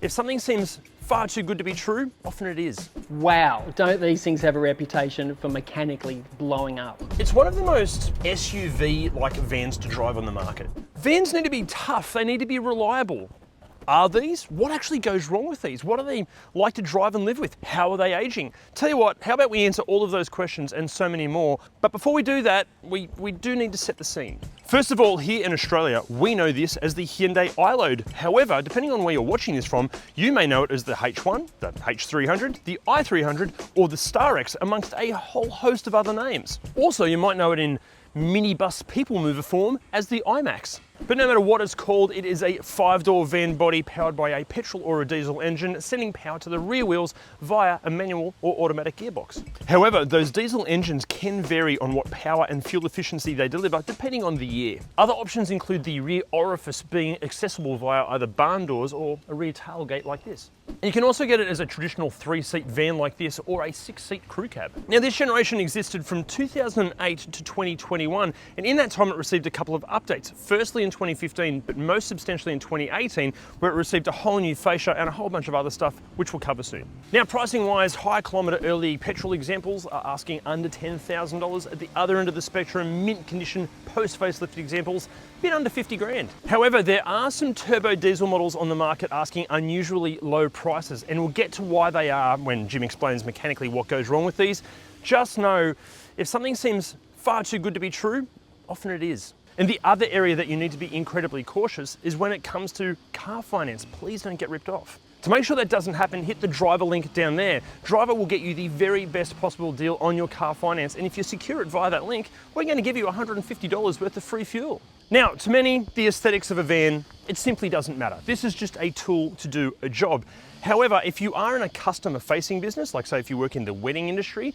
If something seems far too good to be true, often it is. Wow, don't these things have a reputation for mechanically blowing up? It's one of the most SUV-like vans to drive on the market. Vans need to be tough, they need to be reliable. Are these? What actually goes wrong with these? What are they like to drive and live with? How are they aging? Tell you what, how about we answer all of those questions and so many more. But before we do that, we do need to set the scene. First of all, here in Australia, we know this as the Hyundai iLoad. However, depending on where you're watching this from, you may know it as the H1, the H300, the i300, or the Star-X, amongst a whole host of other names. Also, you might know it in minibus people mover form as the iMax. But no matter what it's called, it is a 5-door van body powered by a petrol or a diesel engine, sending power to the rear wheels via a manual or automatic gearbox. However, those diesel engines can vary on what power and fuel efficiency they deliver depending on the year. Other options include the rear orifice being accessible via either barn doors or a rear tailgate like this. And you can also get it as a traditional 3-seat van like this or a 6-seat crew cab. Now, this generation existed from 2008 to 2021, and in that time it received a couple of updates. Firstly in 2015, but most substantially in 2018, where it received a whole new fascia and a whole bunch of other stuff, which we'll cover soon. Now, pricing wise, high kilometre early petrol examples are asking under $10,000. At the other end of the spectrum, mint condition post facelift examples, a bit under 50 grand. However, there are some turbo diesel models on the market asking unusually low prices, and we'll get to why they are when Jim explains mechanically what goes wrong with these. Just know, if something seems far too good to be true, often it is. And the other area that you need to be incredibly cautious is when it comes to car finance. Please don't get ripped off. To make sure that doesn't happen, hit the Driver link down there. Driver will get you the very best possible deal on your car finance, and if you secure it via that link, we're going to give you $150 worth of free fuel. Now, to many, the aesthetics of a van, it simply doesn't matter. This is just a tool to do a job. However, if you are in a customer-facing business, like say if you work in the wedding industry,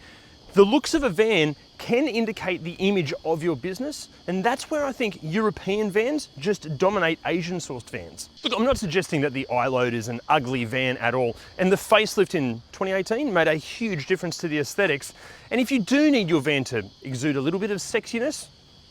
the looks of a van can indicate the image of your business, and that's where I think European vans just dominate Asian-sourced vans. Look, I'm not suggesting that the iLoad is an ugly van at all, and the facelift in 2018 made a huge difference to the aesthetics. And if you do need your van to exude a little bit of sexiness,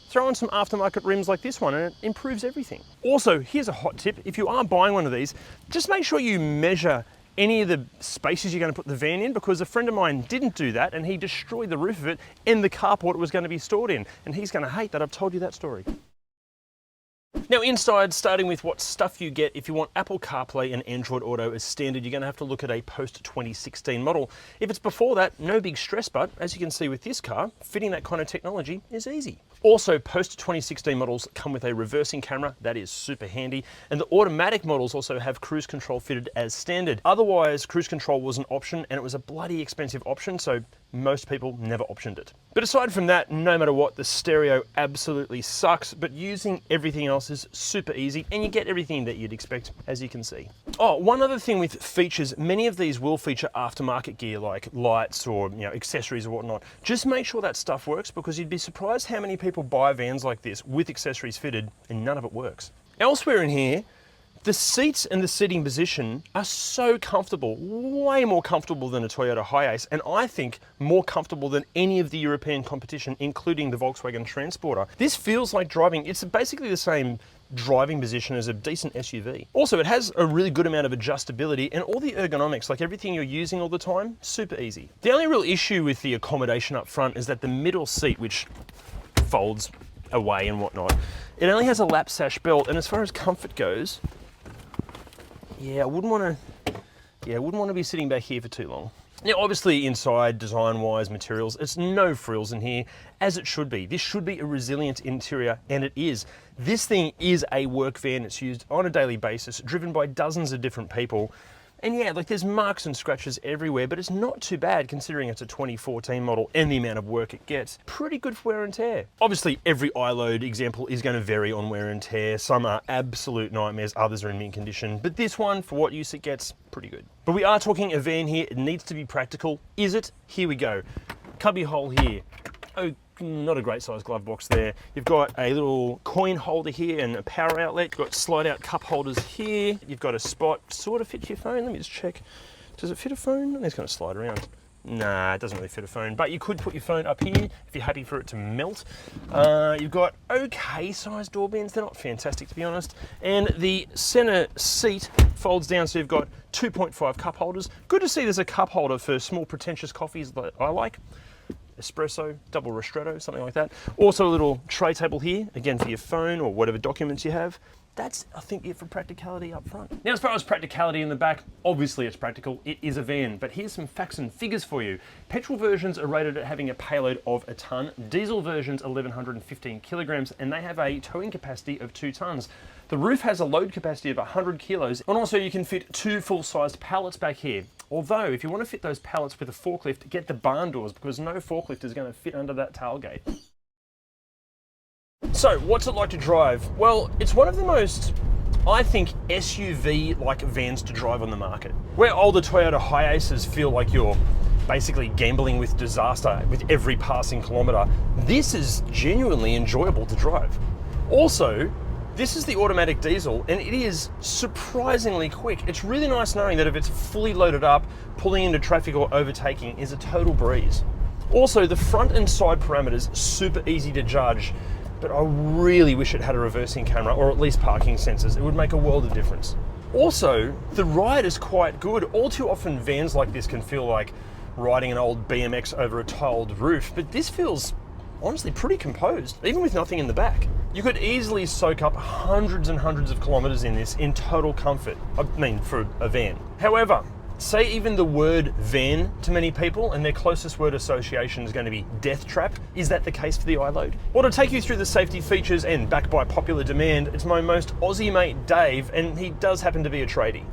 throw on some aftermarket rims like this one and it improves everything. Also, here's a hot tip. If you are buying one of these, just make sure you measure any of the spaces you're going to put the van in, because a friend of mine didn't do that and he destroyed the roof of it and the carport it was going to be stored in. And he's going to hate that I've told you that story. Now inside, starting with what stuff you get if you want Apple CarPlay and Android Auto as standard, you're going to have to look at a post-2016 model. If it's before that, no big stress, but as you can see with this car, fitting that kind of technology is easy. Also, post-2016 models come with a reversing camera, that is super handy, and the automatic models also have cruise control fitted as standard. Otherwise, cruise control was an option and it was a bloody expensive option, so most people never optioned it. But aside from that, no matter what, the stereo absolutely sucks, but using everything else is super easy and you get everything that you'd expect, as you can see. Oh, one other thing with features, many of these will feature aftermarket gear like lights or accessories or whatnot. Just make sure that stuff works, because you'd be surprised how many people buy vans like this with accessories fitted and none of it works. Elsewhere in here, the seats and the seating position are so comfortable, way more comfortable than a Toyota Hiace, and I think more comfortable than any of the European competition, including the Volkswagen Transporter. This feels like driving, it's basically the same driving position as a decent SUV. Also, it has a really good amount of adjustability and all the ergonomics, like everything you're using all the time, super easy. The only real issue with the accommodation up front is that the middle seat, which folds away and whatnot, it only has a lap sash belt, and as far as comfort goes, yeah, I wouldn't want to be sitting back here for too long. Now, obviously inside, design-wise, materials, it's no frills in here, as it should be. This should be a resilient interior, and it is. This thing is a work van. It's used on a daily basis, driven by dozens of different people. And yeah, like there's marks and scratches everywhere, but it's not too bad considering it's a 2014 model and the amount of work it gets. Pretty good for wear and tear. Obviously, every iLoad example is going to vary on wear and tear. Some are absolute nightmares, others are in mint condition, but this one, for what use it gets, pretty good. But we are talking a van here. It needs to be practical. Is it? Here we go. Cubby hole here. Oh, not a great size glove box there. You've got a little coin holder here and a power outlet. You've got slide out cup holders here. You've got a spot, sort of fit your phone. Let me just check. Does it fit a phone? It's going to slide around. Nah, it doesn't really fit a phone, but you could put your phone up here if you're happy for it to melt. You've got okay sized door bins. They're not fantastic, to be honest. And the center seat folds down, so you've got 2.5 cup holders. Good to see there's a cup holder for small pretentious coffees that I like. Espresso, double ristretto, something like that. Also a little tray table here, again for your phone or whatever documents you have. That's, I think, it for practicality up front. Now, as far as practicality in the back, obviously it's practical. It is a van, but here's some facts and figures for you. Petrol versions are rated at having a payload of 1 tonne. Diesel versions 1,115 kilograms, and they have a towing capacity of 2 tonnes. The roof has a load capacity of 100 kilos, and also you can fit 2 full-sized pallets back here. Although, if you want to fit those pallets with a forklift, get the barn doors, because no forklift is going to fit under that tailgate. So, what's it like to drive? Well, it's one of the most, I think, SUV-like vans to drive on the market. Where older Toyota Hiaces feel like you're basically gambling with disaster with every passing kilometre, this is genuinely enjoyable to drive. Also, this is the automatic diesel, and it is surprisingly quick. It's really nice knowing that if it's fully loaded up, pulling into traffic or overtaking is a total breeze. Also, the front and side parameters, super easy to judge, but I really wish it had a reversing camera or at least parking sensors. It would make a world of difference. Also, the ride is quite good. All too often vans like this can feel like riding an old BMX over a tiled roof, but this feels honestly pretty composed, even with nothing in the back. You could easily soak up hundreds and hundreds of kilometers in this in total comfort. I mean, for a van. However, say even the word van to many people and their closest word association is going to be death trap. Is that the case for the iLoad? Well, to take you through the safety features and backed by popular demand, it's my most Aussie mate Dave, and he does happen to be a tradie.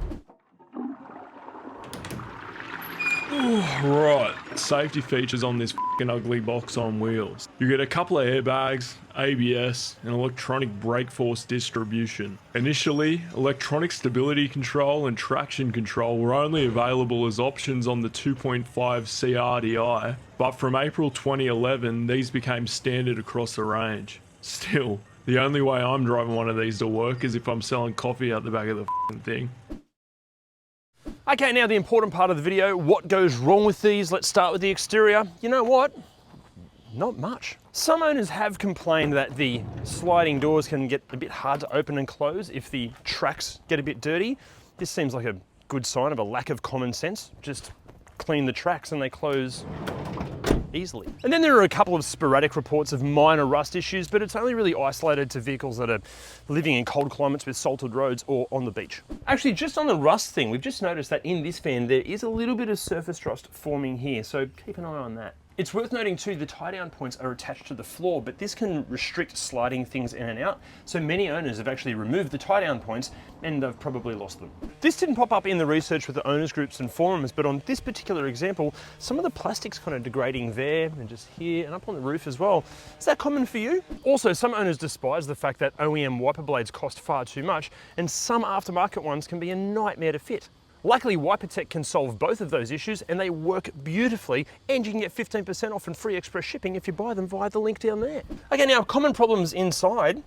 Right, safety features on this f***ing ugly box on wheels. You get a couple of airbags, ABS, and electronic brake force distribution. Initially, electronic stability control and traction control were only available as options on the 2.5 CRDI, but from April 2011, these became standard across the range. Still, the only way I'm driving one of these to work is if I'm selling coffee out the back of the f***ing thing. Okay, now the important part of the video, what goes wrong with these? Let's start with the exterior. You know what? Not much. Some owners have complained that the sliding doors can get a bit hard to open and close if the tracks get a bit dirty. This seems like a good sign of a lack of common sense. Just clean the tracks and they close easily. And then there are a couple of sporadic reports of minor rust issues, but it's only really isolated to vehicles that are living in cold climates with salted roads or on the beach. Actually, just on the rust thing, we've just noticed that in this van there is a little bit of surface rust forming here, so keep an eye on that. It's worth noting too, the tie-down points are attached to the floor, but this can restrict sliding things in and out, so many owners have actually removed the tie-down points and they've probably lost them. This didn't pop up in the research with the owners groups and forums, but on this particular example, some of the plastic's kind of degrading there and just here and up on the roof as well. Is that common for you? Also, some owners despise the fact that OEM wiper blades cost far too much, and some aftermarket ones can be a nightmare to fit. Luckily, WiperTech can solve both of those issues and they work beautifully, and you can get 15% off and free express shipping if you buy them via the link down there. Okay, now common problems inside,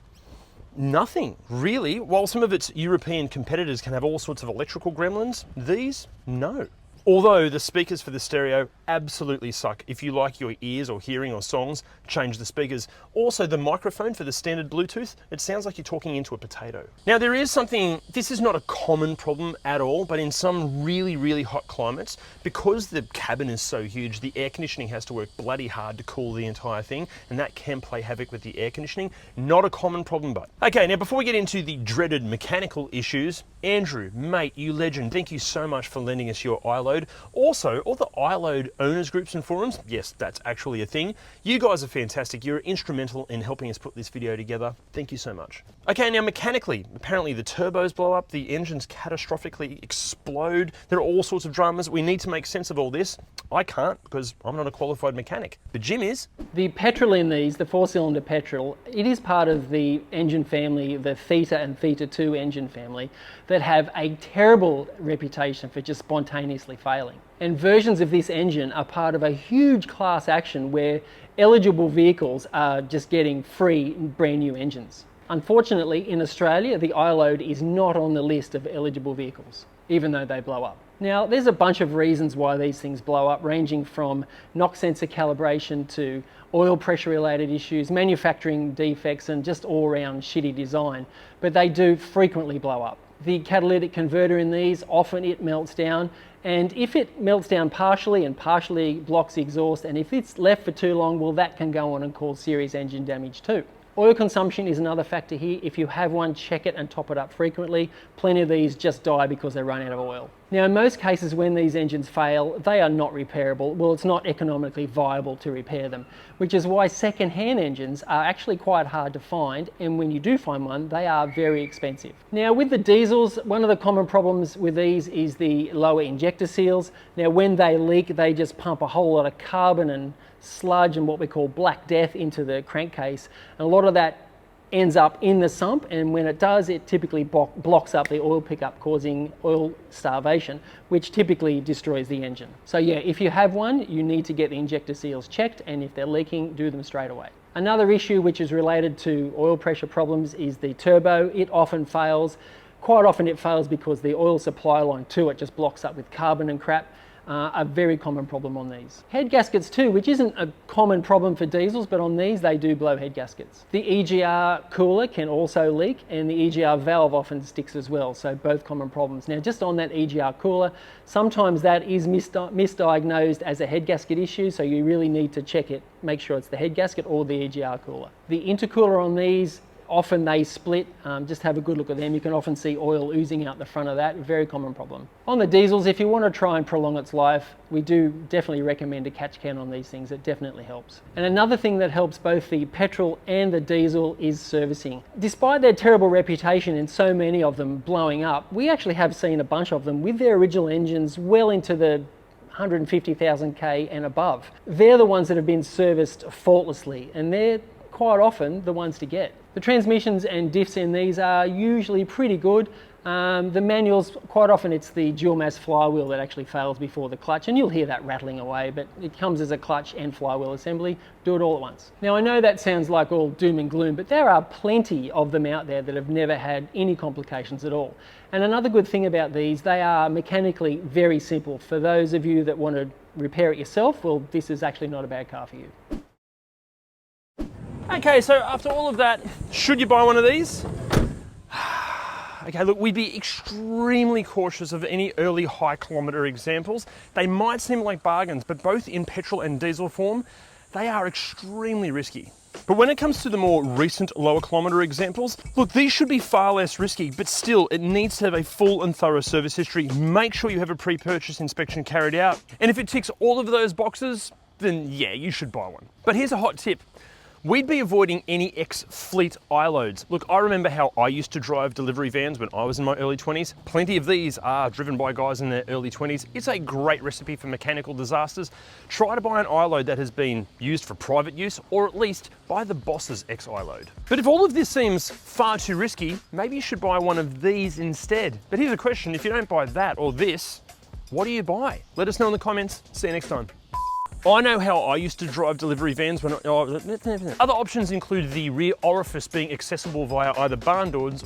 nothing really. While some of its European competitors can have all sorts of electrical gremlins, these, no. Although the speakers for the stereo absolutely suck. If you like your ears or hearing or songs, change the speakers. Also, the microphone for the standard Bluetooth, it sounds like you're talking into a potato. Now there is something, this is not a common problem at all, but in some really, really hot climates, because the cabin is so huge, the air conditioning has to work bloody hard to cool the entire thing, and that can play havoc with the air conditioning. Not a common problem, but. Okay, now before we get into the dreaded mechanical issues, Andrew, mate, you legend, thank you so much for lending us your iLoad. Also, all the iLoad owners groups and forums, yes, that's actually a thing. You guys are fantastic. You're instrumental in helping us put this video together. Thank you so much. Okay, now mechanically, apparently the turbos blow up, the engines catastrophically explode. There are all sorts of dramas. We need to make sense of all this. I can't because I'm not a qualified mechanic, but Jim is. The petrol in these, the 4-cylinder petrol, it is part of the engine family, the Theta and Theta 2 engine family, that have a terrible reputation for just spontaneously failing. And versions of this engine are part of a huge class action where eligible vehicles are just getting free brand new engines. Unfortunately, in Australia, the iLoad is not on the list of eligible vehicles. even though they blow up. Now, there's a bunch of reasons why these things blow up, ranging from knock sensor calibration to oil pressure related issues, manufacturing defects, and just all around shitty design, but they do frequently blow up. The catalytic converter in these, often it melts down, and if it melts down partially and partially blocks the exhaust, and if it's left for too long, well, that can go on and cause serious engine damage too. Oil consumption is another factor here. If you have one, check it and top it up frequently. Plenty of these just die because they run out of oil. Now, in most cases when these engines fail, they are not repairable. Well, it's not economically viable to repair them, which is why second-hand engines are actually quite hard to find, and when you do find one, they are very expensive. Now, with the diesels, one of the common problems with these is the lower injector seals. Now, when they leak, they just pump a whole lot of carbon and sludge and what we call black death into the crankcase, and a lot of that ends up in the sump, and when it does, it typically blocks up the oil pickup, causing oil starvation, which typically destroys the engine. So yeah, if you have one, you need to get the injector seals checked, and if they're leaking, do them straight away. Another issue which is related to oil pressure problems is the turbo. It often fails. Quite often it fails because the oil supply line to it just blocks up with carbon and crap. A very common problem on these. Head gaskets too, which isn't a common problem for diesels, but on these they do blow head gaskets. The EGR cooler can also leak, and the EGR valve often sticks as well, so both common problems. Now, just on that EGR cooler, sometimes that is misdiagnosed as a head gasket issue, so you really need to check it, make sure it's the head gasket or the EGR cooler. The intercooler on these, often they split. Just have a good look at them. You can often see oil oozing out the front of that. Very common problem. On the diesels, if you want to try and prolong its life, we do definitely recommend a catch can on these things. It definitely helps. And another thing that helps both the petrol and the diesel is servicing. Despite their terrible reputation and so many of them blowing up, we actually have seen a bunch of them with their original engines well into the 150,000 K and above. They're the ones that have been serviced faultlessly, and they're quite often the ones to get. The transmissions and diffs in these are usually pretty good. The manuals, quite often it's the dual mass flywheel that actually fails before the clutch, and you'll hear that rattling away, but it comes as a clutch and flywheel assembly. Do it all at once. Now, I know that sounds like all doom and gloom, but there are plenty of them out there that have never had any complications at all. And another good thing about these, they are mechanically very simple. For those of you that want to repair it yourself, well, this is actually not a bad car for you. Okay, so after all of that, should you buy one of these? Okay, look, we'd be extremely cautious of any early high kilometre examples. They might seem like bargains, but both in petrol and diesel form, they are extremely risky. But when it comes to the more recent lower kilometre examples, look, these should be far less risky, but still it needs to have a full and thorough service history. Make sure you have a pre-purchase inspection carried out. And if it ticks all of those boxes, then yeah, you should buy one. But here's a hot tip. We'd be avoiding any ex-fleet I-loads. Look, I remember how I used to drive delivery vans when I was in my early 20s. Plenty of these are driven by guys in their early 20s. It's a great recipe for mechanical disasters. Try to buy an I-load that has been used for private use, or at least buy the boss's ex-I-load. But if all of this seems far too risky, maybe you should buy one of these instead. But here's a question, if you don't buy that or this, what do you buy? Let us know in the comments. See you next time. I know how I used to drive delivery vans when other options include the rear orifice being accessible via either barn doors,